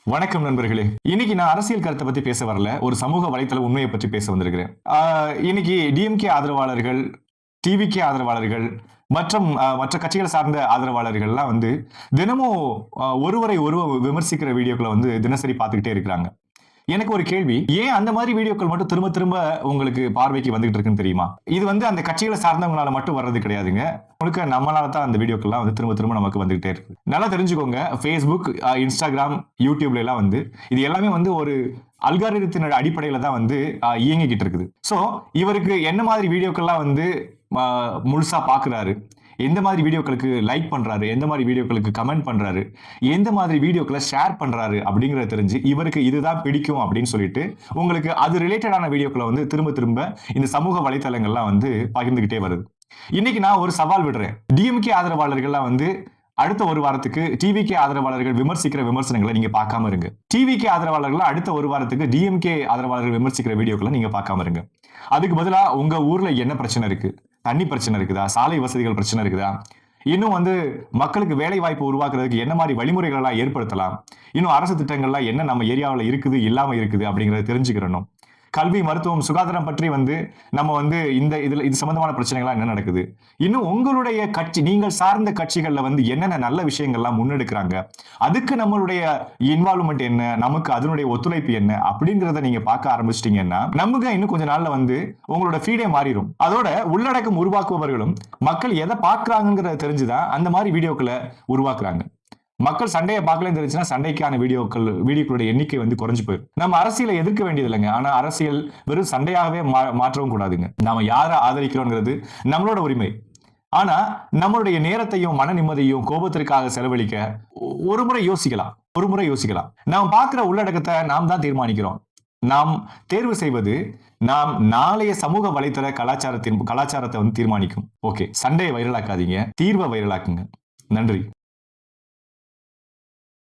வணக்கம் நண்பர்களே. இன்னைக்கு நான் அரசியல் கருத்தை பத்தி பேச வரல. ஒரு சமூக வலைத்தள உண்மையை பற்றி பேச வந்திருக்கிறேன். இன்னைக்கு டிஎம்கே ஆதரவாளர்கள், டிவிகே ஆதரவாளர்கள் மற்றும் மற்ற கட்சிகளை சார்ந்த ஆதரவாளர்கள்லாம் தினமும் ஒருவரை ஒருவர் விமர்சிக்கிற வீடியோக்களை தினசரி பார்த்துக்கிட்டே இருக்கிறாங்க. எனக்கு ஒரு கேள்வி, ஏன் அந்த மாதிரி வீடியோக்கள் மட்டும் திரும்ப திரும்ப உங்களுக்கு பார்வைக்கு வந்துகிட்டு இருக்குன்னு தெரியுமா? இது அந்த கட்சிகளை சார்ந்தவங்களால மட்டும் வர்றது கிடையாதுங்க. முழுக்க நம்மளால தான் அந்த வீடியோக்கள்லாம் திரும்ப திரும்ப நமக்கு வந்துகிட்டே இருக்கு. நல்லா தெரிஞ்சுக்கோங்க, Facebook, Instagram, YouTubeல எல்லாம் இது எல்லாமே ஒரு அல்காரிதத்தின் அடிப்படையில தான் இயங்கிக்கிட்டு இருக்குது. சோ இவருக்கு என்ன மாதிரி வீடியோக்கள்லாம் முழுசா பாக்குறாரு, எந்த மாதிரி வீடியோக்களுக்கு லைக் பண்றாரு, எந்த மாதிரி வீடியோக்களுக்கு கமெண்ட் பண்றாரு, எந்த மாதிரி வீடியோக்களை ஷேர் பண்றாரு அப்படிங்கறத தெரிஞ்சு இவருக்கு இதுதான் பிடிக்கும் அப்படின்னு சொல்லிட்டு உங்களுக்கு அது ரிலேட்டடான வீடியோக்களை திரும்ப திரும்ப இந்த சமூக வலைத்தளங்கள்லாம் பகிர்ந்துகிட்டே வருது. இன்னைக்கு நான் ஒரு சவால் விடுறேன். டிஎம்கே ஆதரவாளர்கள்லாம் அடுத்த ஒரு வாரத்துக்கு டிவிகே ஆதரவாளர்கள் விமர்சிக்கிற விமர்சனங்களை நீங்க பார்க்காம இருங்க. டிவிகே ஆதரவாளர்கள் அடுத்த ஒரு வாரத்துக்கு டிஎம்கே ஆதரவாளர்கள் விமர்சிக்கிற வீடியோக்களை நீங்க பார்க்காம இருங்க. அதுக்கு பதிலா உங்க ஊர்ல என்ன பிரச்சனை இருக்கு, தண்ணி பிரச்சனை இருக்குதா, சாலை வசதிகள் பிரச்சனை இருக்குதா, இன்னும் மக்களுக்கு வேலை வாய்ப்பு உருவாக்குறதுக்கு என்ன மாதிரி வழிமுறைகள் எல்லாம் ஏற்படுத்தலாம், இன்னும் அரசு திட்டங்கள்லாம் என்ன நம்ம ஏரியாவில் இருக்குது இல்லாம இருக்குது அப்படிங்கறத தெரிஞ்சுக்கிறணும். கல்வி, மருத்துவம், சுகாதாரம் பற்றி நம்ம இந்த இது சம்பந்தமான பிரச்சனைகள் என்ன நடக்குது, இன்னும் உங்களுடைய கட்சி, நீங்கள் சார்ந்த கட்சிகள்ல என்னென்ன நல்ல விஷயங்கள்லாம் முன்னெடுக்கிறாங்க, அதுக்கு நம்மளுடைய இன்வால்வ்மெண்ட் என்ன, நமக்கு அதனுடைய ஒத்துழைப்பு என்ன அப்படிங்கறத நீங்க பார்க்க ஆரம்பிச்சிட்டீங்கன்னா நமக்கு இன்னும் கொஞ்ச நாள்ல உங்களோட ஃபீடே மாறிடும். அதோட உள்ளடக்கம் உருவாக்குபவர்களும் மக்கள் எதை பார்க்கறாங்கிறத தெரிஞ்சுதான் அந்த மாதிரி வீடியோக்களை உருவாக்குறாங்க. மக்கள் சண்டையை பார்க்கலன்னு தெரிஞ்சுன்னா சண்டைக்கான வீடியோக்களுடைய எண்ணிக்கை குறைஞ்சு போயிடும். நம்ம அரசியலை எதிர்க்க வேண்டியது இல்லைங்க, ஆனா அரசியல் வெறும் சண்டையாகவே மாற்றவும் கூடாதுங்க. நாம யாரை ஆதரிக்கிறோங்கிறது நம்மளோட உரிமை. ஆனா நம்மளுடைய நேரத்தையும் மன நிம்மதியும் கோபத்திற்காக செலவழிக்க ஒரு முறை யோசிக்கலாம். நாம் பார்க்கிற உள்ளடக்கத்தை நாம் தான் தீர்மானிக்கிறோம். நாம் தேர்வு செய்வது நாம் நாளைய சமூக வலைத்தள கலாச்சாரத்தை தீர்மானிக்கும். ஓகே, சண்டையை வைரலாக்காதீங்க, தீர்வை வைரலாக்குங்க. நன்றி.